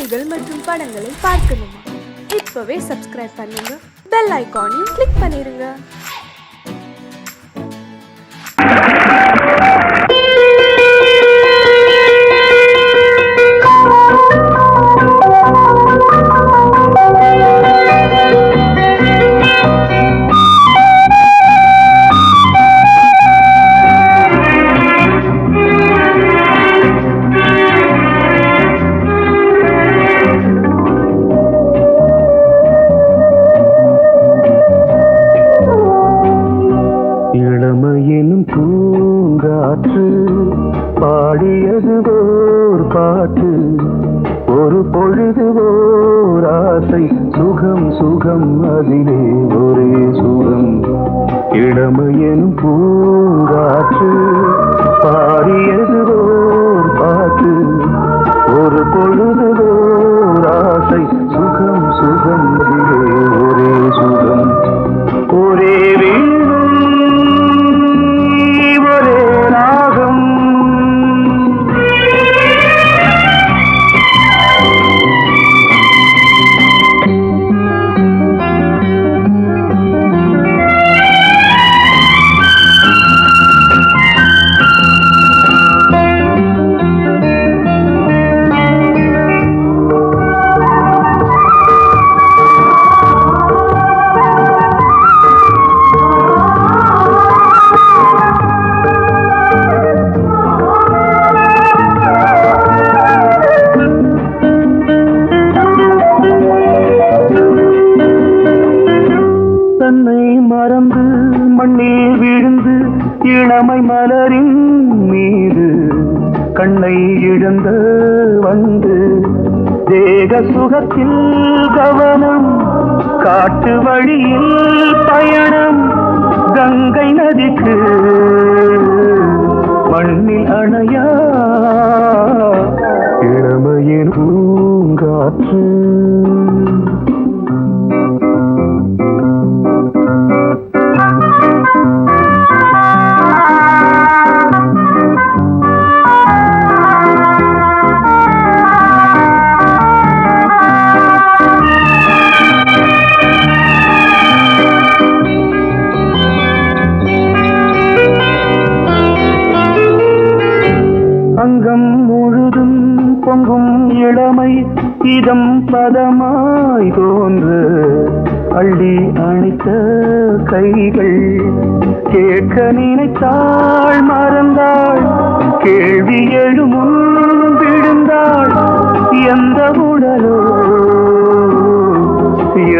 செய்திகள் மற்றும் படங்களை பார்க்கணுமா? இப்பவே சப்ஸ்கிரைப் பண்ணுங்க, பெல் ஐகானையும் கிளிக் பண்ணிருங்க. இளமையெனும் பூங்காற்று பாடியது ஓர் பாட்டு, ஒரு பொழுது ஓர் ஆசை, சுகம் சுகம் அதிலே ஒரே சுகம். இளமையெனும் பூங்காற்று பாடியது ஓர் பாட்டு, ஒரு பொழுது ஓர் ஆசை, சுகம் சுகம் அதிலே ஒரே சுகம். ஒரே தன்னை மறந்து மண்ணில் விழுந்து இளமை மலரின் மீது கண்ணை இழந்த வந்து தேக சுகத்தில் கவனம், காட்டு வழியில் பயணம், கங்கை நதிக்கு மண்ணில் அணையா இளமையின் பூங்காற்று. அங்கம் முழுதும் பொங்கும் இளமை இதம் பதமாய் தோன்று, அள்ளி அணைத்த கைகள் கேட்க நினைத்தாள், மறந்தாள், கேள்வி எழுமுன் விழுந்தாள். எந்த உடலோ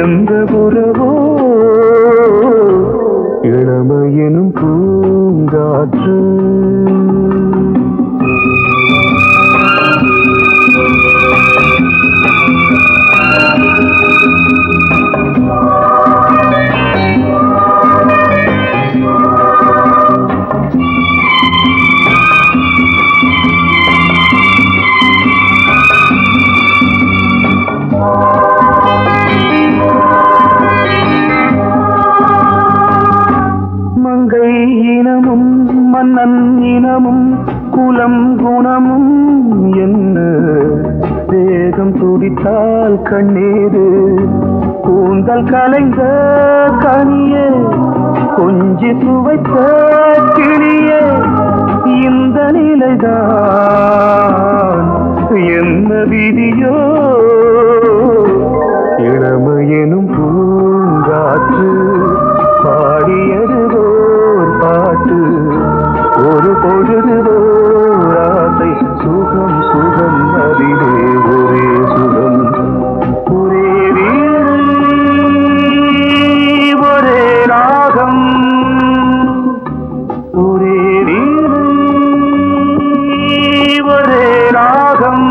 எந்த புறவோ இளமையெனும் பூங்காற்று. மங்கை இனமும் மன்னன் இனமும் குலம் குணமும் என்ன, வேகம் துடித்தால் கண்ணீரு, கூந்தல் கலைந்த கனியே, கொஞ்சி சுவைத்த கிளியே, இந்த நிலைதான் என்ன விதியோ. இளமையெனும் பூங்காற்று பாடியது ஓர் பாட்டு, ஒரு பொழுது ஓர் ஆசை, சுகம் சுகம் அதிலே ஒரே சுகம். ஒரே வீடு ஒரே ராகம், ஒரே வீடு ஒரே ராகம்.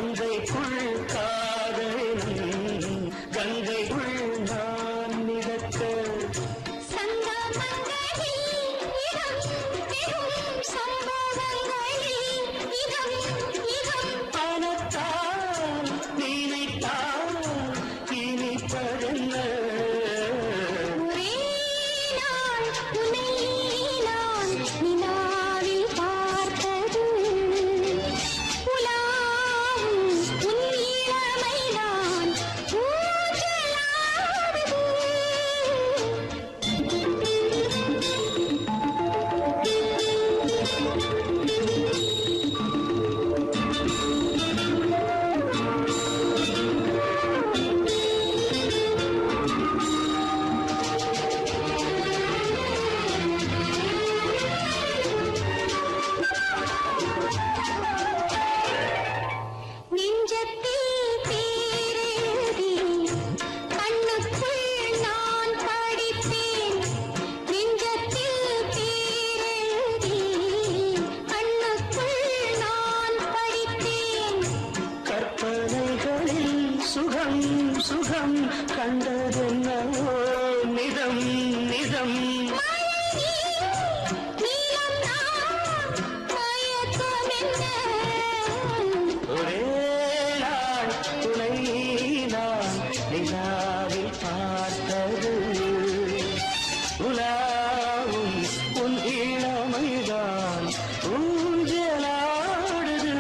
மங்கைக்குள் காதலின் கங்கைக்குள் நான் மிதக்க பணத்தால் நினைத்தால் இனிப்பதென்ன சுகம் சுகம் கண்டதென்னவோ நிதம் நிதம் ஒரே நாள் துணை நான் நிலாவில் பார்த்தது உலாவும் உன் இளமைதான் ஊஞ்சலாடுது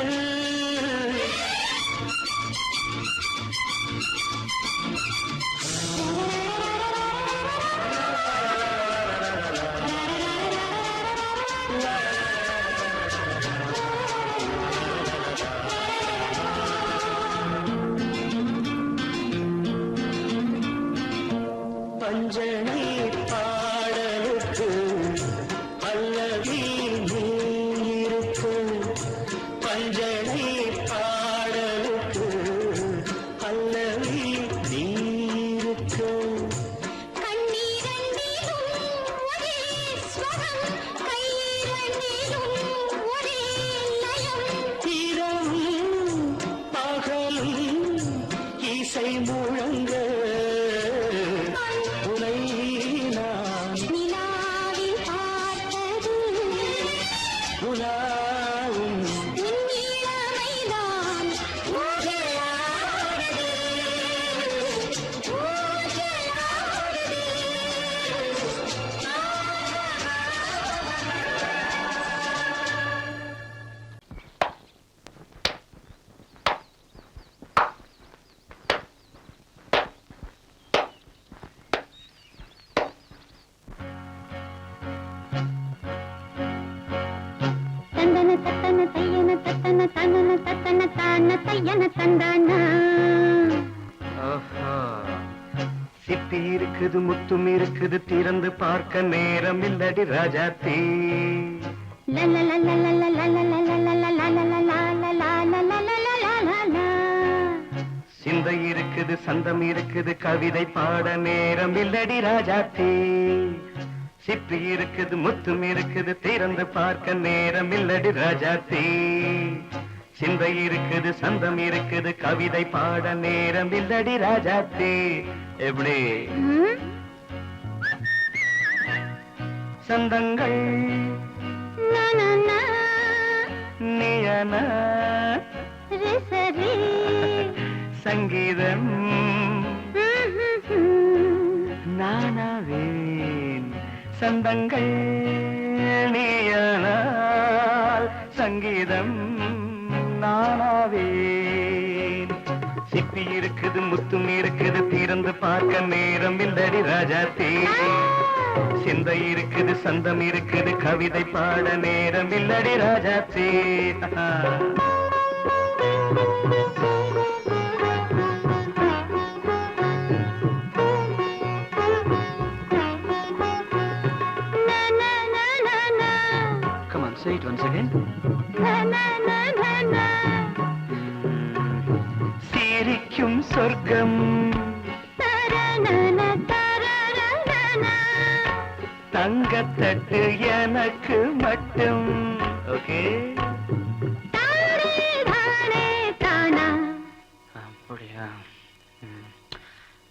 பஞ்சனை பாடலுக்கு பல்லவி நீருக்கு பஞ்சனை பாடலுக்கு பல்லவி நீருக்கு இரவும் பகலும் இசை முழங்க உனை நான் உலாவும் சிப்பி இருக்குது முத்தும் இருக்குது திறந்து பார்க்க நேரம் இல்லடி ராஜாத்தி சிந்தை இருக்குது சந்தம் இருக்குது கவிதை பாட நேரம் இல்லடி ராஜாத்தி சிப்பி இருக்குது முத்தும் இருக்குது திறந்து பார்க்க நேரம் இல்லடி ராஜாத்தி சிந்தை இருக்குது சந்தம் இருக்குது கவிதை பாட நேரம் இல்லடி ராஜாத்தி எப்படி சந்தங்கள் நியன சங்கீதம் நானாவேன் சந்தங்கள் நீயானால் சங்கீதம் நானாவேன் சிப்பி இருக்குது முத்தும் இருக்குது திறந்து பார்க்க நேரம் இல்லடி ராஜாத்தி சிந்தை இருக்குது சந்தம் இருக்குது கவிதை பாட நேரம் இல்லடி Rajathi Come on, say it once again. சிரிக்கும் சொர்க்கம் தங்கத்தட்டு எனக்கு மட்டும் ஓகே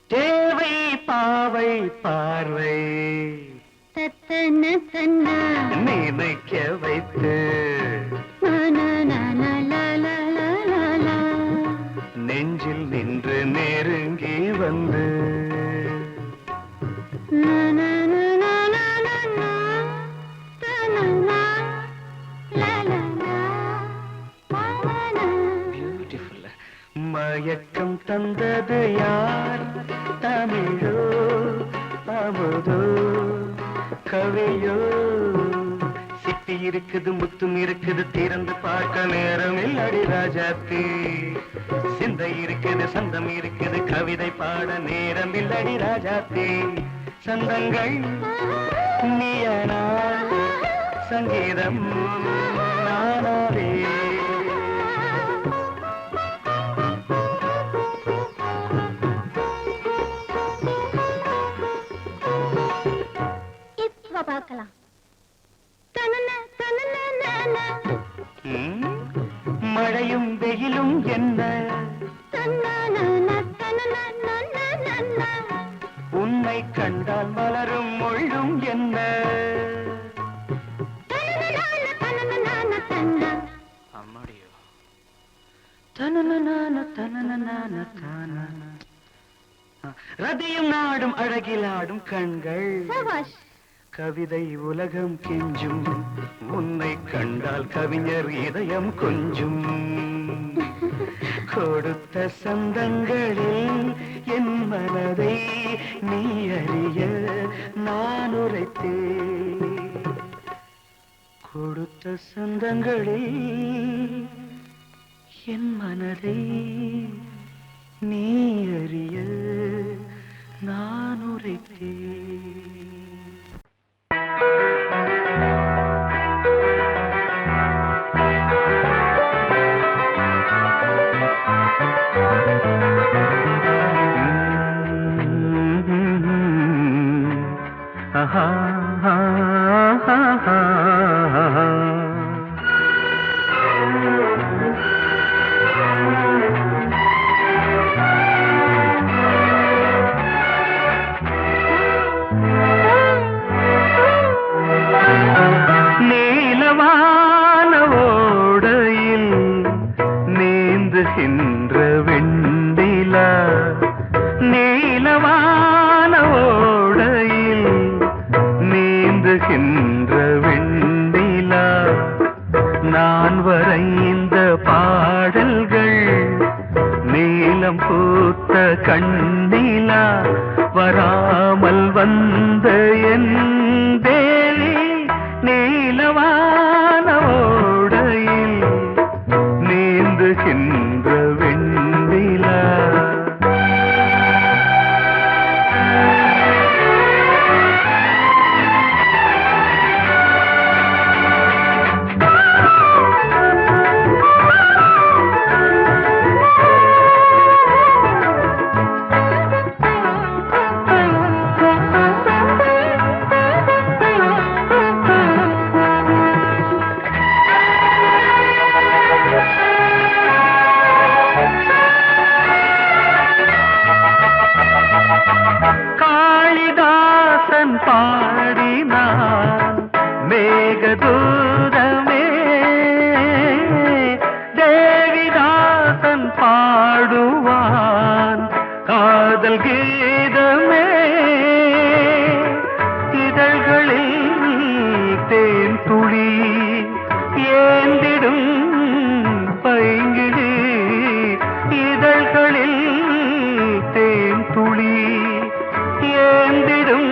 தேவை பாவை பார்வை நினைக்க வைத்து நெஞ்சில் நின்று நெருங்கி வந்து மயக்கம் தந்தது யார்? தமிழோ அமுதோ கவியோ? சிப்பி இருக்குது முத்தும் இருக்குது திறந்து பார்க்க நேரம் இல்லடி ராஜாத்தி. சிந்தை இருக்குது சந்தம் இருக்குது கவிதை பாட நேரம் இல்லடி ராஜாத்தி. சந்தங்கள் நீயனா சங்கீதம் நானாவே. பார்க்கலாம். மழையும் வெயிலும் என்ன உன்னை கண்டால் மலரும் மொழியும் என்ன? அம்மாடியோ ரதியும் நாடும் அழகிலாடும் கண்கள் கவிதை உலகம் கெஞ்சும் உன்னை கண்டால் கவிஞர் இதயம் கொஞ்சும். கொடுத்த சந்தங்களில் என் மனதை நீ அறிய நான் உரைத்தேன். கொடுத்த சந்தங்களில் என் மனதை நீ அறிய நான் உரைத்தேன். நீலவான ஓடையில் நீந்துகின்ற வெண்டிலா, நீலவான ஓடையில் நீந்துகின்ற வெண்டிலா, நான் வரைந்த பாடல்கள் நீலம் பூத்த கண்ணிலா, வராமல் வந்த என் தேவி நீலவான ஓடையில் நீந்துகின்ற வெண்ணிலா. காளிதாசன் பாடினான் மேகதூதமே, தேவிதாசன் பாடுவான் காதல் கீதமே. இதழ்களில் தேன் துளி ஏந்திடும் பைங்கிழி, இதழ்களில் தேன் துளி ஏந்திடும்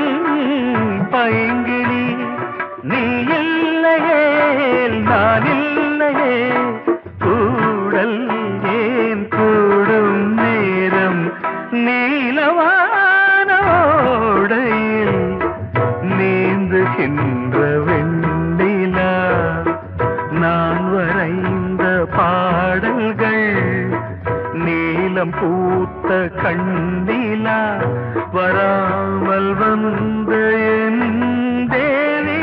பைங்கிளி. நீ இல்லையே நான் இல்லையே கூடல் ஏன் கூடும் நேரம், நீலவான ஓடையில் நீந்துகின்ற வெண்ணிலா, நான் வரைந்த பாடல்கள் நீலம் பூத்த கண்ணிலா, வராமல் வந்த என் தேவி.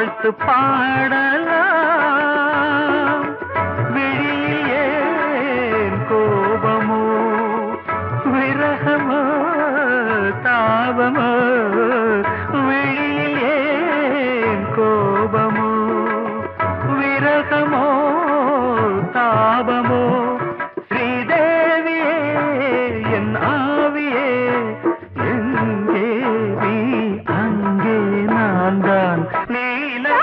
வாழ்த்து பாடலாம். விழியில் ஏன் கோபமோ விரகமோ தாபமோ, விழியில் ஏன் கோபமோ விரகமோ தாபமோ, ஸ்ரீதேவியே என் ஆவியே எங்கே நீ அங்கே நான் தான் நீலா.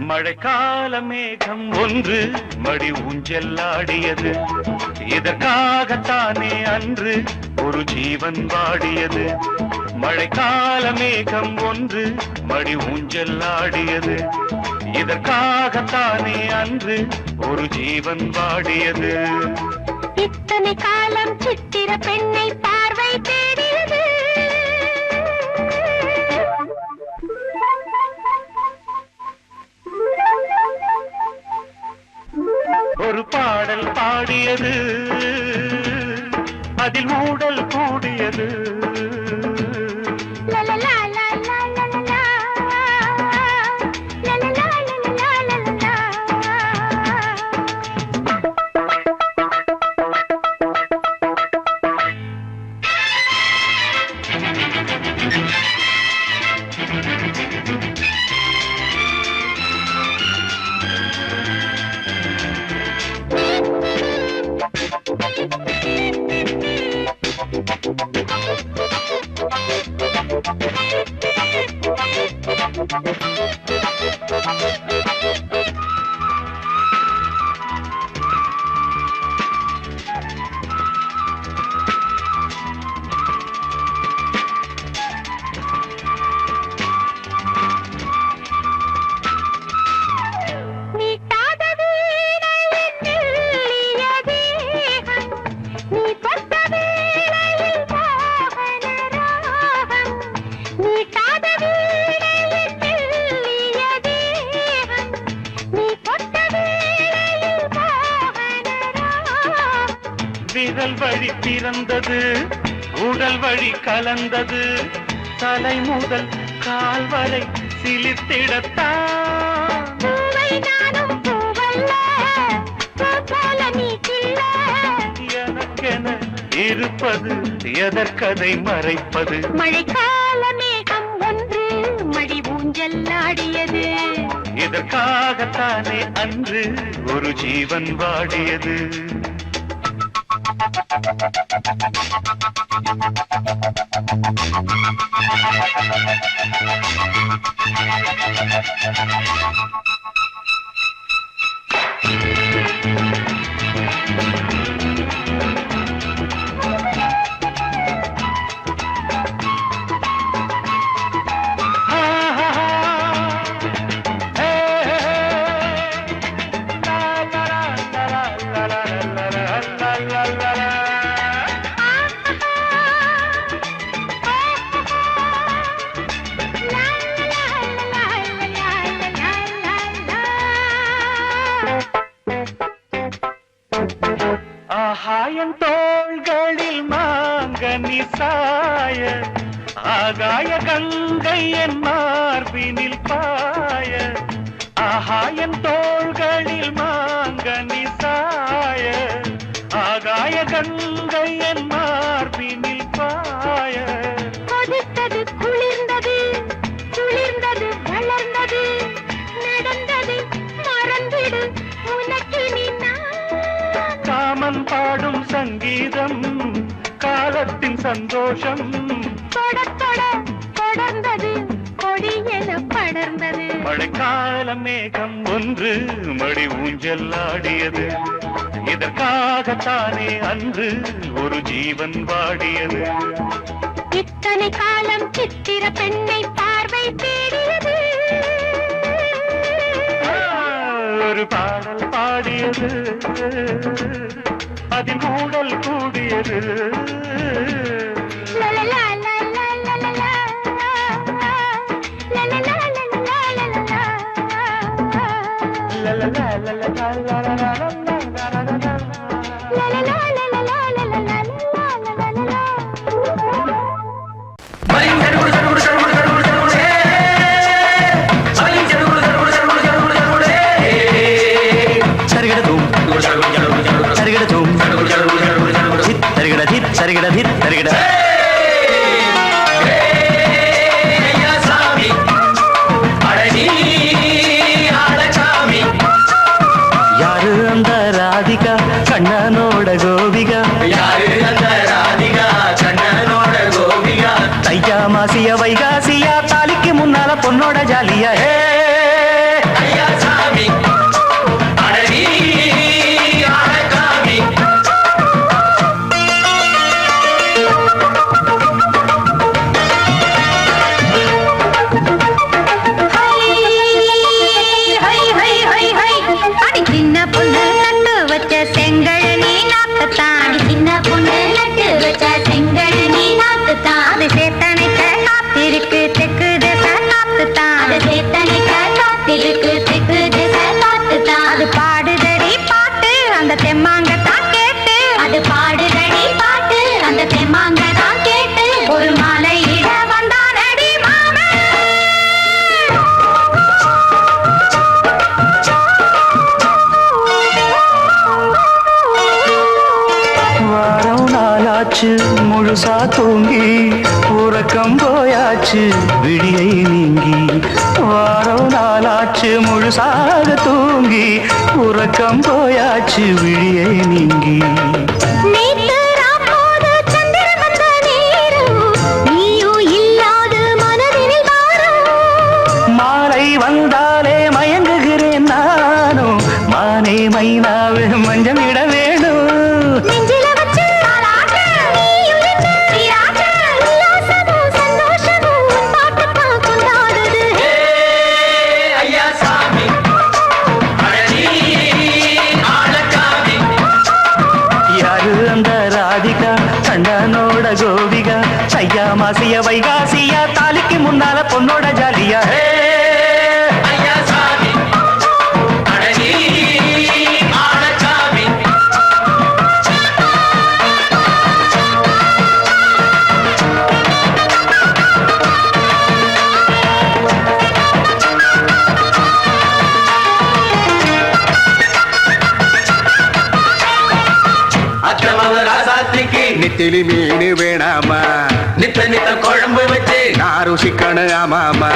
மழைக்கால மேகம் ஒன்று மடி ஊஞ்செல்லாடியது, இதற்காகத்தானே அன்று ஒரு ஜீவன் வாடியது. மழைக்கால மேகம் ஒன்று மடி ஊஞ்செல்லாடியது, இதற்காகத்தானே அன்று ஒரு ஜீவன் வாடியது. இத்தனை காலம் சித்திர பெண்ணை பார்வை தேடியது, ஒரு பாடல் பாடியது, அதில் ஊடல் கூடியது. லலலா லலலா லலலா, லலலா லலலா லலலா. விரல் வழி பிறந்தது, உடல் வழி கலந்தது, தலை முதல் கால் வரை சிலித்திடத்தான். எனக்கென இருப்பது எதற்கதை மறைப்பது. மழைக்கால மேகம் ஒன்று மடி ஊஞ்செல்லாடியது, இதற்காகத்தானே அன்று ஒரு ஜீவன் வாடியது. ஆகாயன் தோள்களில் மாங்கனி சாய, ஆகாய கங்கை என் மார்பினில் பாய. ஆகாயன் தோள்களில் மாங்கனி சாய, ஆகாய கங்கை என் மார்பினில் பாய. கொதித்தது குளிர்ந்தது, குளிர்ந்தது வளர்ந்தது, நடந்தது மறந்திடு உனக்கு நீ நான். காமன் பாடும் சங்கீதம் காலத்தின் சந்தோஷம், தொட தொட தொடர்ந்தது கொடி என படர்ந்தது. மழைக்கால மேகம் ஒன்று மடி ஊஞ்சல் ஆடியது. இதற்காகத்தானே அன்று ஒரு ஜீவன் வாடியது. இத்தனை காலம் சித்திர பெண்ணை பார்வை தேடியது. ஒரு பாடல் பாடியது, அதில் ஊடல் கூடியது. லலலா, லலலா, லலலா, லலலா, லலலா, லலலா. யாரு அந்த ராதிகா கண்ணனோட கோபிகா? யாரு அந்த ராதிகா கண்ணனோட கோபிகா? தையா மாசியா வைகாசியா தாலிக்கு முன்னால பொண்ணோட ஜாலியா. முழுசா தூங்கி உறக்கம் போயாச்சு விடியை நீங்கி. வாரம் நாளாச்சு முழுசாக தூங்கி உறக்கம் போயாச்சு விடியை நீங்கி. மாலை வந்தாலே மயங்குகிறேன் நானும். மானே மைனாவே மஞ்சள் இட வேணும். கண்ணனோட கோபிகா தையா மாசிய வைகாசியா தாலிக்கு முன்னால பொண்ணோட ஜாலியா. நெத்திலி மீன் வேணாமா? நித்த நித்த குழம்பு வச்சு நான் ருசிக்கணும். ஆமாமா.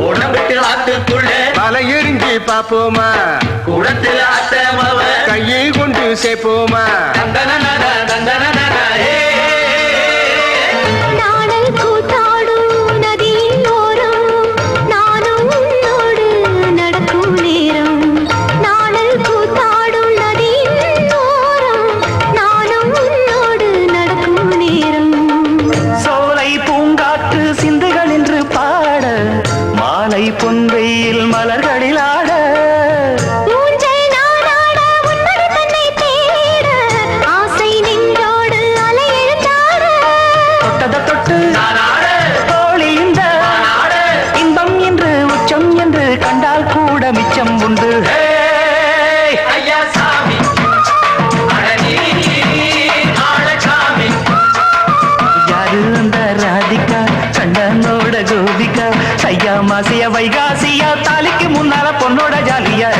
உடம்புக்கு ஆத்துக்குள்ள பல எரிஞ்சு பாப்போமா? குடத்தில் ஆத்தமாவ கையை கொண்டு சேர்ப்போமா? பொன்வெயில் மலர்களில் ஆட தொட்டத தொட்டு தோழி இந்த இன்பம் என்று உச்சம் என்று கண்டால் கூட மிச்சம் உண்டு. யாரு அந்த ராதிகா கண்ணனோட கோபிகா தையா மாசியா வைகாசியா தாலிக்கு முன்னால பொண்ணோட ஜாலியா.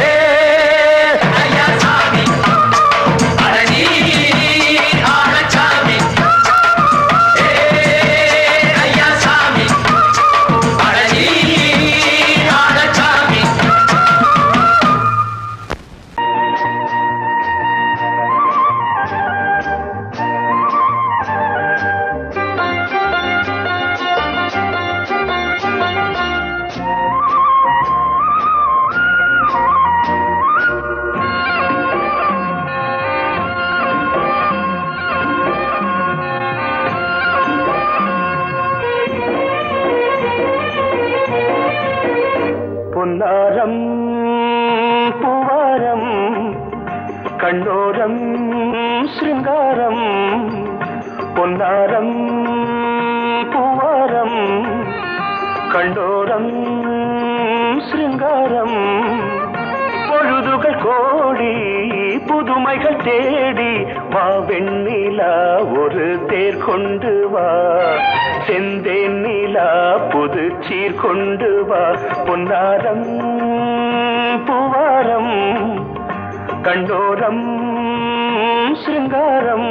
பொன்னாரம் பூவாரம் கண்ணோரம் சிருங்காரம் பொன்னாரம் பூவாரம் கண்டோரம் சிருங்காரம் பொழுதுகள் கோடி புதுமைகள் தேடி வா வெண்ணிலா ஒரு தேர் கொண்டு வா செந்தேன் நிலா புது சீர் கொண்டு வா பொன்னாரம் பூவாரம் கண்டோரம் சிருங்காரம்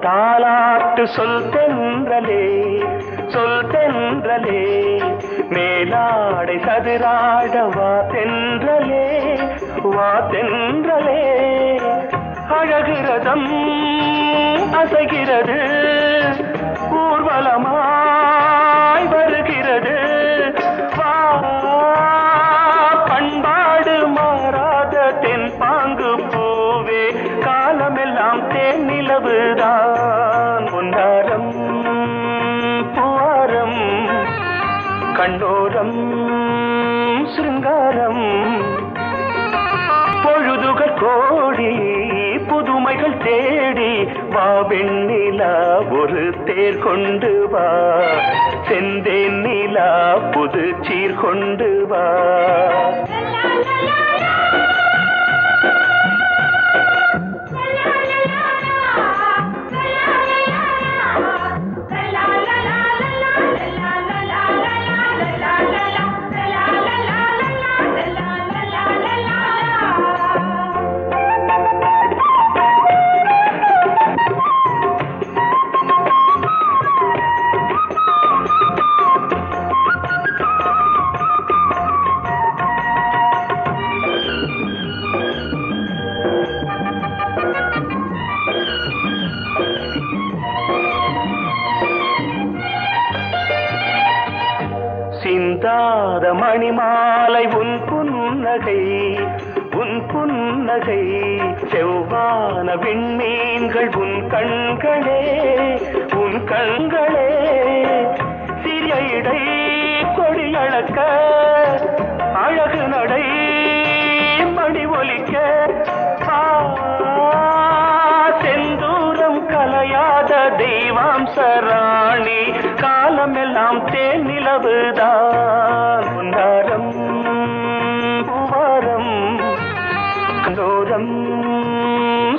தாலாட்டு சொல் தென்றலே மேலாடை சதுராட வா தென்றலே அழகிறதம் அசைகிறது ஊர்வலமாய் வருகிறது வா பண்பாடு மாறாத தென் பாங்கு பூவே காலமெல்லாம் தேன் நிலவுதான் பொன்னாரம் பூவாரம் கண்ணோரம் சிருங்காரம் பொழுதுகள் கோடி புதுமைகள் தேடி வா வெண்ணிலா ஒரு தேர் கொண்டு வா செந்தேன் நிலா புது சீர் கொண்டு வா சிந்தாத மணிமாலை உன் புன்னகை செவ்வான விண்மீன்கள் உன் கண்களே சிறிய இடை கொடியளக்க அழகு நடை மணி ஒலிக்க செந்தூரம் கலையாத தெய்வாம்சராணி காலமெல்லாம் தேன் நிலவுதான் பொன்னாரம் பூவாரம் கண்டோரம்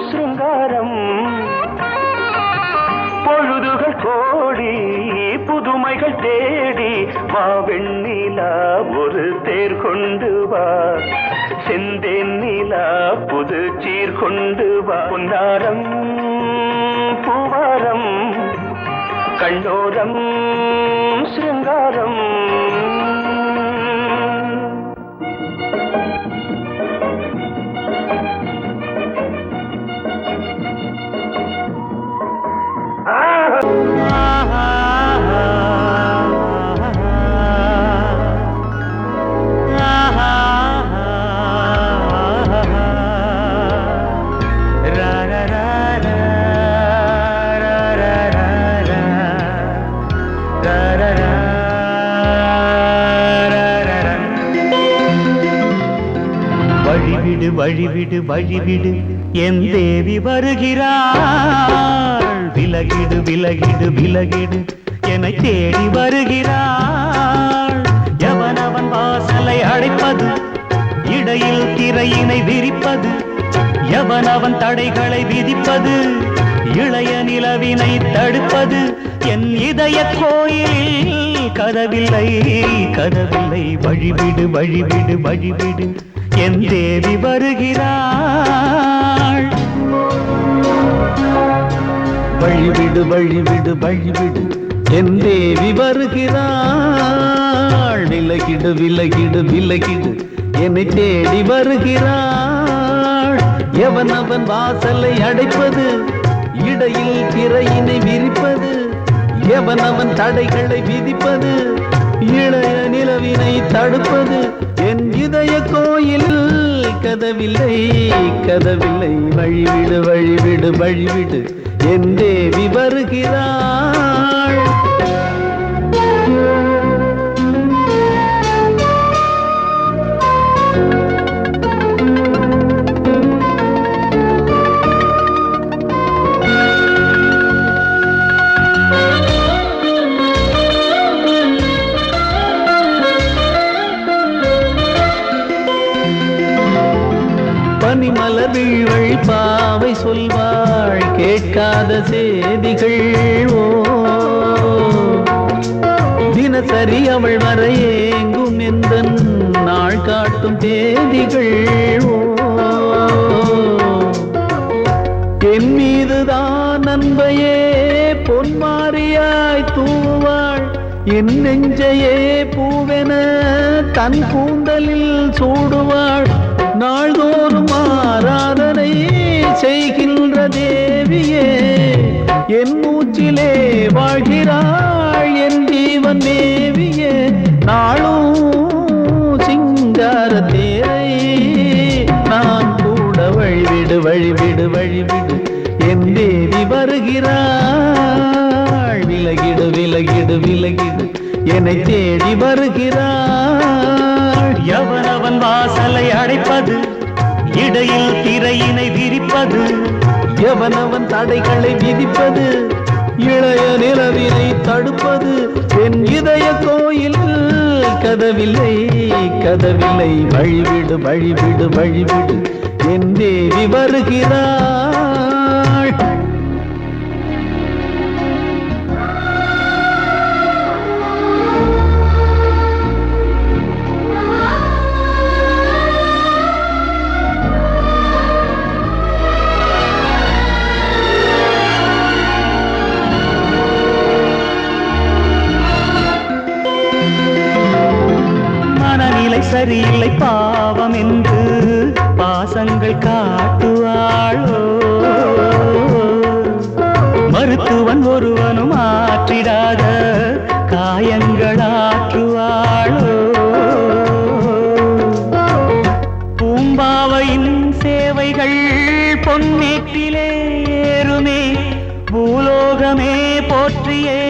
சிருங்காரம் பொழுதுகள் கோடி புதுமைகள் தேடி வா வெண்ணிலா ஒரு தேர் கொண்டு வா செந்தேன் நிலா புது சீர் கொண்டு வா பொன்னாரம் பூவாரம் கண்ணோரம் சிருங்காரம் வழிவிடு என் தேவி வருகிறாள் விலகிடு என்னை தேடி வருகிறாள் எவனவன் வாசலை அடைப்பது இடையில் திரையினை விரிப்பது எவனவன் தடைகளை விதிப்பது இளைய நிலவினை தடுப்பது என் இதய கோயிலில் கதவில்லை வழிவிடு என் தேவி வருகிறாள். வழிவிடு வழிவிடு வழிவிடு என் தேவி வருகிறாள். விலகிடு விலகிடு விலகிடு என்னை தேடி வருகிறாள். எவன் அவன் வாசலை அடைப்பது, இடையில் திரையினை விரிப்பது, எவன் அவன் தடைகளை விதிப்பது, இளைய நிலவினை தடுப்பது, என் இதய கோயில் கதவில்லை கதவில்லை. வழிவிடு வழிவிடு வழிவிடு என் தேவி வருகிறாள். பனிமலர் வீழ்வழி பாவை சொல்வாள் கேட்காத செய்திகள். ஓ தினசரி அவள் வர ஏங்கும் எந்த நாள் காட்டும் தேதிகள். ஓ என் மீதுதான் அன்பையே பொன்மாரியாய் தூவாள். என் நெஞ்சையே பூவென தன் கூந்தலில் சூடுவாள். நாள்தோறும் ஆராதனை செய்கின்ற தேவியே என் மூச்சிலே வாழ்கிறாள். என் ஜீவன் தேவியே நாளும் சிங்கார தேரை நான் கூட. வழிவிடு வழிவிடு வழிவிடு என் தேவி வருகிறாள். விலகிடு விலகிடு விலகிடு என்னை தேடி வருகிறாள். எவனவன் வாசலை அடைப்பது, இடையில் திரையினை விரிப்பது, எவனவன் தடைகளை விதிப்பது, இளைய நிலவினை தடுப்பது, என் இதய கோயில் கதவில்லை கதவில்லை. வழிவிடு வழிவிடு வழிவிடு என் தேவி வருகிறாள். சரியில்லை பாவம் என்று பாசங்கள் காட்டுவாளோ. மருத்துவன் ஒருவனும் ஆற்றிடாத காயங்களாற்றுவாளோ. பூம்பாவையின் சேவைகள் பொன்னேற்றிலே ஏறுமே. பூலோகமே போற்றியே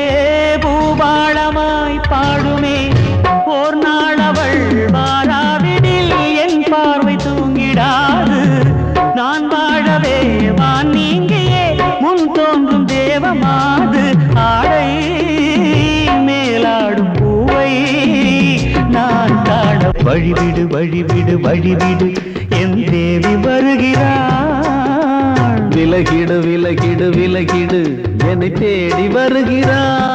பூபாளமாய் பாடுமே. ஓர் நாள் அவள் வாராவிடில் என் பார்வை தூங்கிடாது. நான் வாழவே வான் நீங்கியே முன் தோன்றும் தேவமாது. ஆடை மேலாடும் பூவை நான் காண. வழிவிடு வழிவிடு வழிவிடு என் தேவி வருகிறாள். விலகிடு விலகிடு விலகிடு என்னை தேடி வருகிறாள்.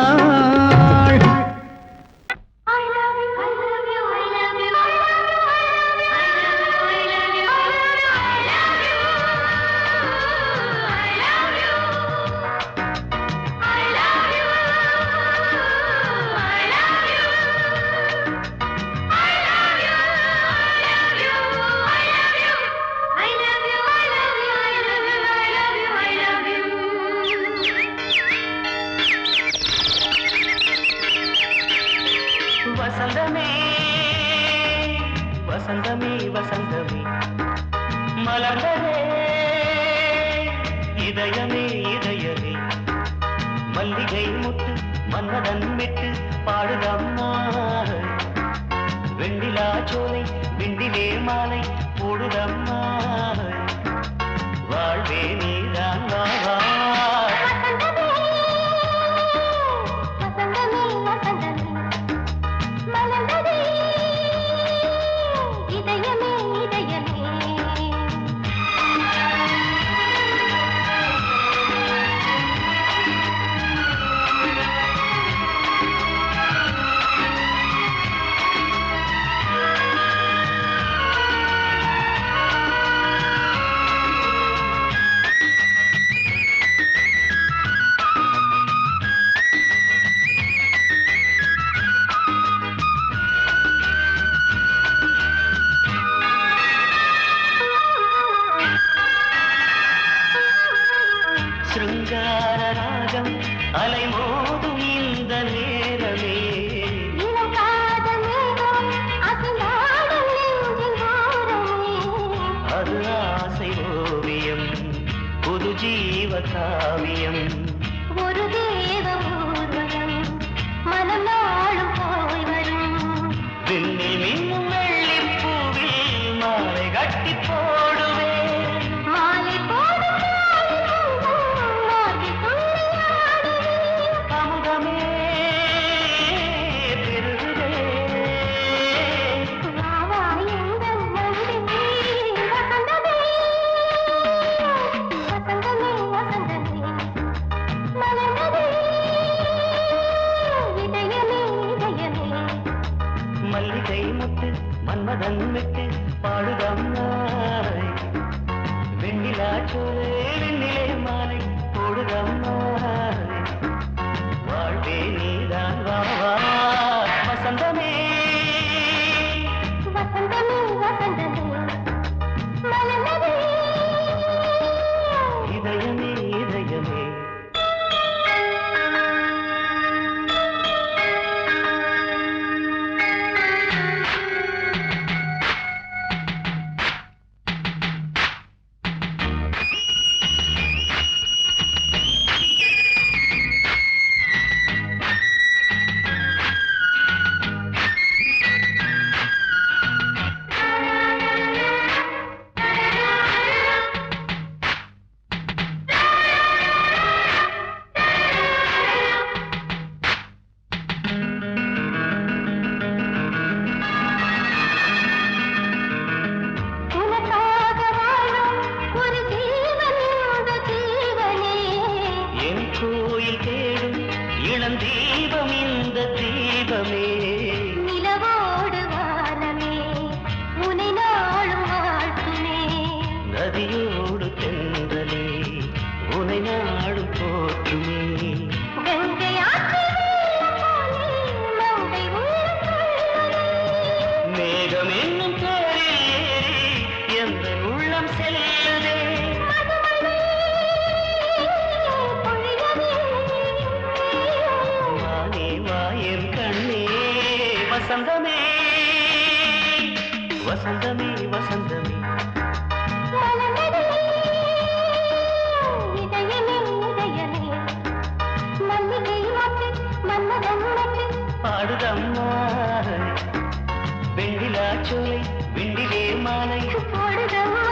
வசந்தமே வசந்தமே வசந்தமே மலர்ந்ததே இதயமே இதயமே. மல்லிகை முட்டு மன்னதன் விட்டு பாடுதம்மா. வெண்ணிலா சோலை விண்டிலே மாலை போடுதம்மா. வாழ்வே நீதான் வா. மல்லிகை முத்து மன்மதன் விட்டு பாடுதம்மா வெண்ணிலா சோலை வெண்ணிலே மாலை போடுதம்மா வாழ்வே நீதான் வா வா வசந்தமே வசந்தமே வசந்தமே மலர்ந்ததே இதயமே இதயமே தீபம் இந்த தீபமே நிலவோடு வானமே உனை நாளும் வாழ்த்துமே நதியோடு தென்றலே உனை நாடும் போற்றுமே கங்கை ஆற்று மங்கை மேகம் என்னும் பேரில் ஏறி எந்த உள்ளம் செல்லுதே வசந்தமே வசந்தமே வசந்தமே இதயமே இதயமே மல்லிகை மாட்டு மன்மதன் நட்டு பாடுதம்மா வெண்ணிலா சோலை வெண்ணிலே மாலை போடுதம்மா